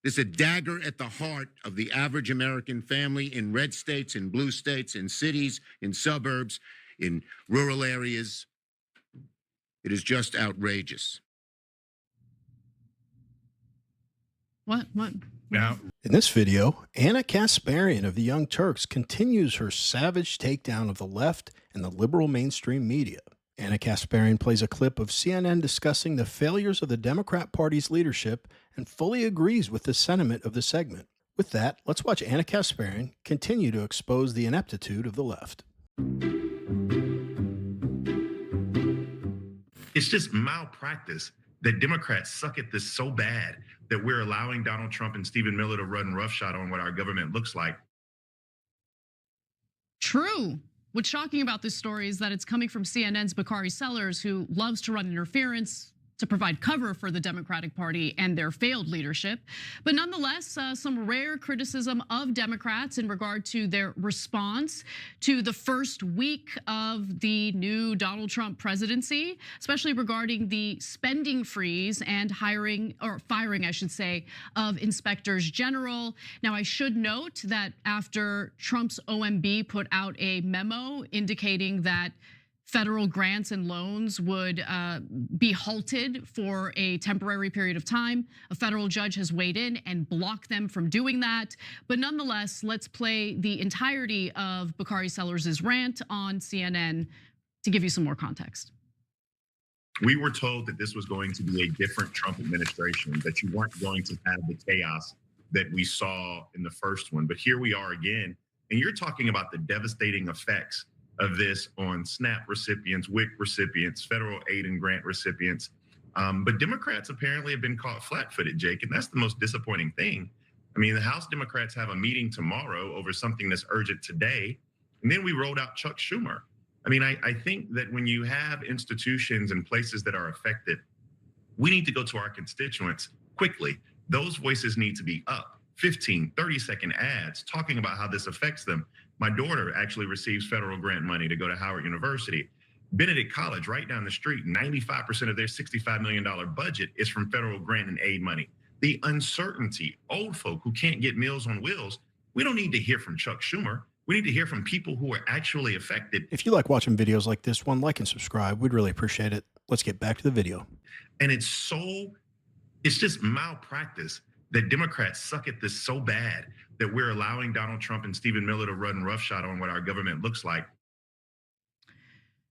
There's a dagger at the heart of the average American family in red states, in blue states, in cities, in suburbs, in rural areas. It is just outrageous. What? Now, in this video, Ana Kasparian of the Young Turks continues her savage takedown of the left and the liberal mainstream media. Ana Kasparian plays a clip of CNN discussing the failures of the Democrat Party's leadership and fully agrees with the sentiment of the segment. With that, let's watch Ana Kasparian continue to expose the ineptitude of the left. it's just malpractice that Democrats suck at this so bad that we're allowing Donald Trump and Stephen Miller to run roughshod on what our government looks like. True. What's shocking about this story is that it's coming from CNN's Bakari Sellers, who loves to run interference to provide cover for the Democratic Party and their failed leadership. But nonetheless, some rare criticism of Democrats in regard to their response to the first week of the new Donald Trump presidency, especially regarding the spending freeze and hiring, or firing, I should say, of inspectors general. Now, I should note that after Trump's OMB put out a memo indicating that federal grants and loans would be halted for a temporary period of time, a federal judge has weighed in and blocked them from doing that. But nonetheless, let's play the entirety of Bakari Sellers' rant on CNN to give you some more context. We were told that this was going to be a different Trump administration, that you weren't going to have the chaos that we saw in the first one. But here we are again, and you're talking about the devastating effects of this on SNAP recipients, WIC recipients, federal aid and grant recipients. But Democrats apparently have been caught flat-footed, Jake, and that's the most disappointing thing. I mean, the House Democrats have a meeting tomorrow over something that's urgent today, and then we rolled out Chuck Schumer. I mean, I think that when you have institutions and places that are affected, we need to go to our constituents quickly. Those voices need to be up. 15, 30-second ads talking about how this affects them. My daughter actually receives federal grant money to go to Howard University. Benedict College, right down the street, 95% of their $65 million budget is from federal grant and aid money. The uncertainty, old folk who can't get Meals on Wheels, we don't need to hear from Chuck Schumer. We need to hear from people who are actually affected. If you like watching videos like this one, like and subscribe. We'd really appreciate it. Let's get back to the video. And it's just malpractice that Democrats suck at this so bad that we're allowing Donald Trump and Stephen Miller to run roughshod on what our government looks like.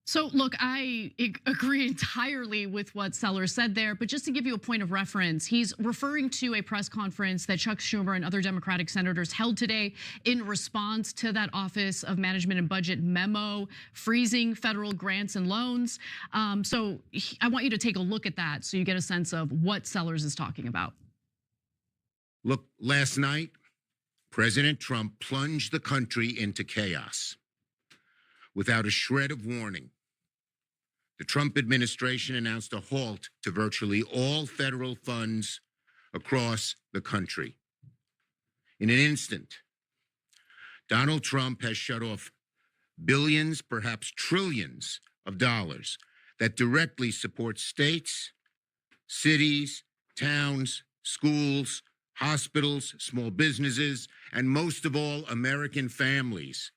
So look, I agree entirely with what Sellers said there, but just to give you a point of reference, he's referring to a press conference that Chuck Schumer and other Democratic senators held today in response to that Office of Management and Budget memo freezing federal grants and loans. So I want you to take a look at that so you get a sense of what Sellers is talking about. Look, last night, President Trump plunged the country into chaos without a shred of warning. The Trump administration announced a halt to virtually all federal funds across the country. In an instant, Donald Trump has shut off billions, perhaps trillions of dollars that directly support states, cities, towns, schools, hospitals, small businesses, and most of all, American families.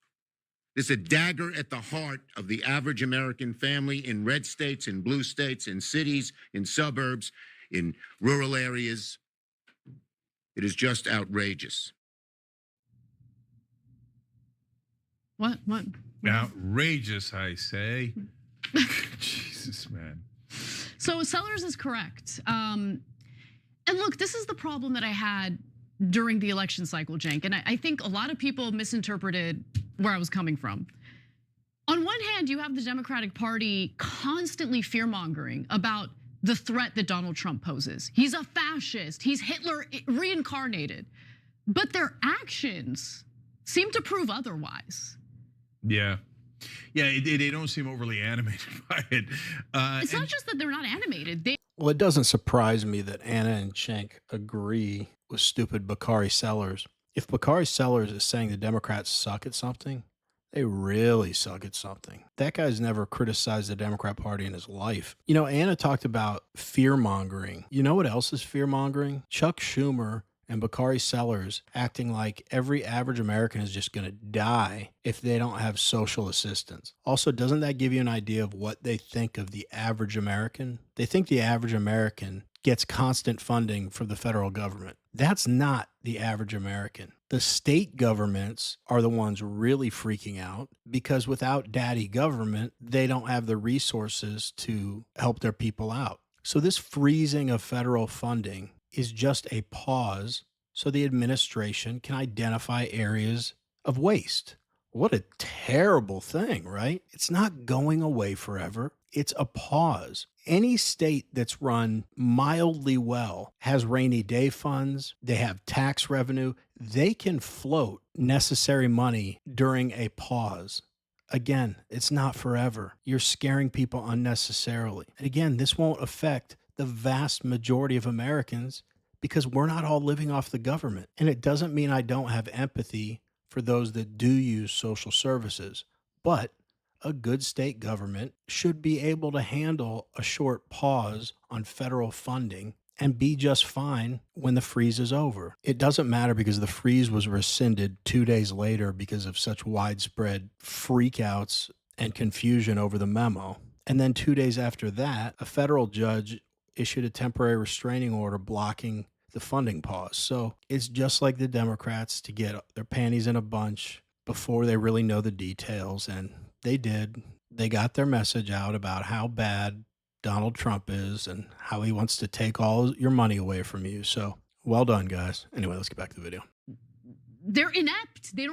There's a dagger at the heart of the average American family in red states, in blue states, in cities, in suburbs, in rural areas. It is just outrageous. What? Outrageous, I say. Jesus, man. So Sellers is correct. And look, this is the problem that I had during the election cycle, Cenk, and I think a lot of people misinterpreted where I was coming from. On one hand, you have the Democratic Party constantly fear-mongering about the threat that Donald Trump poses. He's a fascist, he's Hitler reincarnated, but their actions seem to prove otherwise. Yeah, they don't seem overly animated by it. It's not just that they're not animated. Well, it doesn't surprise me that Ana and Cenk agree with stupid Bakari Sellers. If Bakari Sellers is saying the Democrats suck at something, they really suck at something. That guy's never criticized the Democrat Party in his life. You know, Ana talked about fear-mongering. You know what else is fear-mongering? Chuck Schumer and Bakari Sellers acting like every average American is just going to die if they don't have social assistance. Also, doesn't that give you an idea of what they think of the average American? They think the average American gets constant funding from the federal government. That's not the average American. The state governments are the ones really freaking out because without daddy government, they don't have the resources to help their people out. So this freezing of federal funding is just a pause so the administration can identify areas of waste. What a terrible thing, right? It's not going away forever. It's a pause. Any state that's run mildly well has rainy day funds, they have tax revenue, they can float necessary money during a pause. Again, it's not forever. You're scaring people unnecessarily. And again, this won't affect the vast majority of Americans because we're not all living off the government. And it doesn't mean I don't have empathy for those that do use social services, but a good state government should be able to handle a short pause on federal funding and be just fine when the freeze is over. It doesn't matter because the freeze was rescinded 2 days later because of such widespread freakouts and confusion over the memo. And then 2 days after that, a federal judge issued a temporary restraining order blocking the funding pause. So it's just like the Democrats to get their panties in a bunch before they really know the details. And they did. They got their message out about how bad Donald Trump is and how he wants to take all your money away from you. So well done, guys. Anyway, let's get back to the video. They're inept. They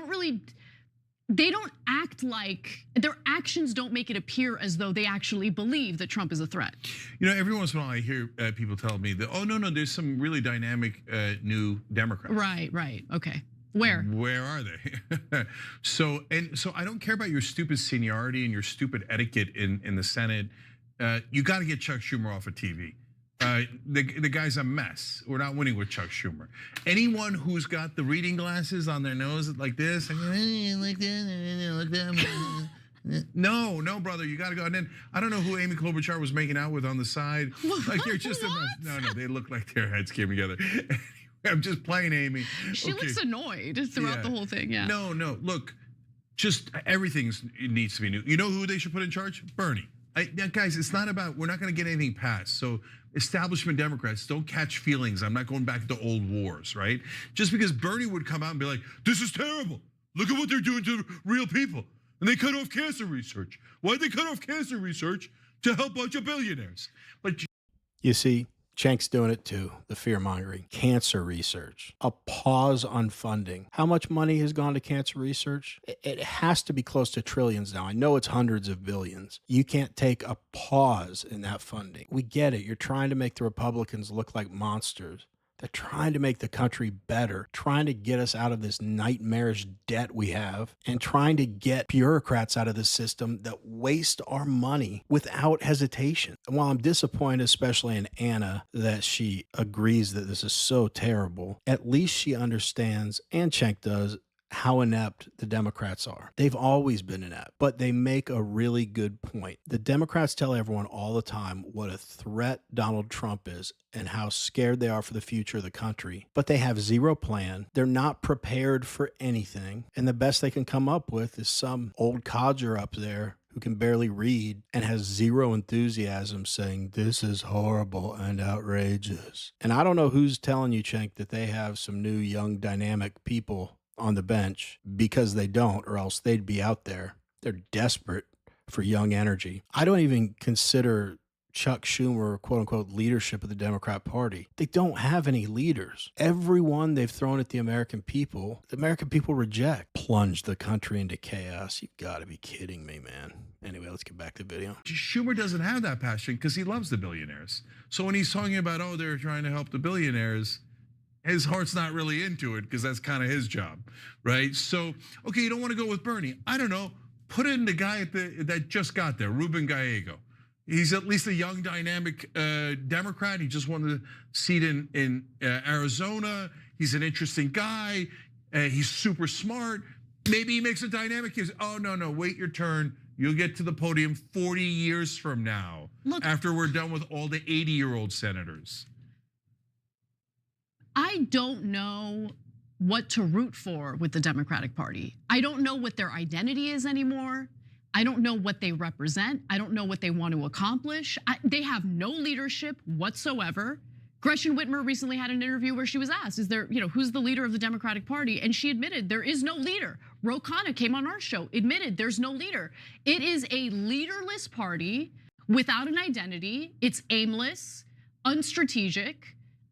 don't act like, their actions don't make it appear as though they actually believe that Trump is a threat. You know, every once in a while I hear people tell me that, oh, no, there's some really dynamic new Democrats. Right, okay. Where are they? So I don't care about your stupid seniority and your stupid etiquette in the Senate. You got to get Chuck Schumer off of TV. The guy's a mess. We're not winning with Chuck Schumer. Anyone who's got the reading glasses on their nose like this, like that. No, brother, you got to go. And then I don't know who Amy Klobuchar was making out with on the side. Like they're just a mess. No, they look like their heads came together. I'm just playing Amy. She looks annoyed throughout the whole thing. Yeah. No. Look, just everything needs to be new. You know who they should put in charge? Bernie. Guys, it's not about, we're not going to get anything passed. So establishment Democrats, don't catch feelings. I'm not going back to old wars, right? Just because Bernie would come out and be like, this is terrible. Look at what they're doing to real people. And they cut off cancer research. Why'd they cut off cancer research? To help a bunch of billionaires. But you see, Cenk's doing it too, the fear-mongering. Cancer research, a pause on funding. How much money has gone to cancer research? It has to be close to trillions now. I know it's hundreds of billions. You can't take a pause in that funding. We get it. You're trying to make the Republicans look like monsters. They're trying to make the country better, trying to get us out of this nightmarish debt we have, and trying to get bureaucrats out of the system that waste our money without hesitation. And while I'm disappointed, especially in Anna, that she agrees that this is so terrible, at least she understands, and Cenk does, how inept the Democrats are. They've always been inept, but they make a really good point. The Democrats tell everyone all the time what a threat Donald Trump is and how scared they are for the future of the country, but they have zero plan. They're not prepared for anything. And the best they can come up with is some old codger up there who can barely read and has zero enthusiasm saying, this is horrible and outrageous. And I don't know who's telling you, Cenk, that they have some new young dynamic people on the bench, because they don't, or else they'd be out there. They're desperate for young energy. I don't even consider Chuck Schumer, quote unquote, leadership of the Democrat Party. They don't have any leaders. Everyone they've thrown at the American people reject. Plunge the country into chaos. You've got to be kidding me, man. Anyway, let's get back to the video. Schumer doesn't have that passion because he loves the billionaires. So when he's talking about, oh, they're trying to help the billionaires, his heart's not really into it because that's kind of his job, right? So, okay, you don't want to go with Bernie. I don't know. Put in the guy that just got there, Ruben Gallego. He's at least a young, dynamic Democrat. He just won the seat in Arizona. He's an interesting guy. He's super smart. Maybe he makes a dynamic case. Oh, no, wait your turn. You'll get to the podium 40 years from now, after we're done with all the 80-year-old senators. I don't know what to root for with the Democratic Party. I don't know what their identity is anymore. I don't know what they represent. I don't know what they want to accomplish. They have no leadership whatsoever. Gretchen Whitmer recently had an interview where she was asked, is there, who's the leader of the Democratic Party? And she admitted there is no leader. Ro Khanna came on our show, admitted there's no leader. It is a leaderless party without an identity. It's aimless, unstrategic.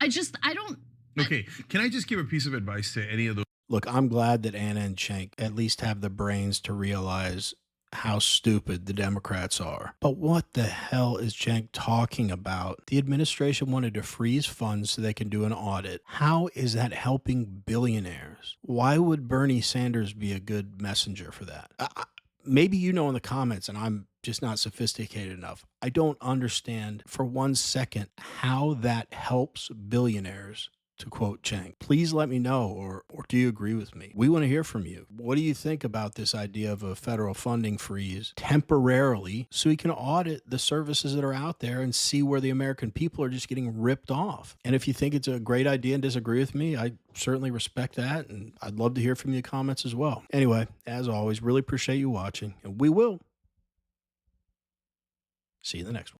I don't. Okay, can I just give a piece of advice to any of those? Look, I'm glad that Anna and Cenk at least have the brains to realize how stupid the Democrats are. But what the hell is Cenk talking about? The administration wanted to freeze funds so they can do an audit. How is that helping billionaires? Why would Bernie Sanders be a good messenger for that? Maybe you know in the comments, and I'm just not sophisticated enough. I don't understand for 1 second how that helps billionaires, to quote Cenk. Please let me know, or do you agree with me? We want to hear from you. What do you think about this idea of a federal funding freeze temporarily so we can audit the services that are out there and see where the American people are just getting ripped off? And if you think it's a great idea and disagree with me, I certainly respect that, and I'd love to hear from you in the comments as well. Anyway, as always, really appreciate you watching, and we will see you in the next one.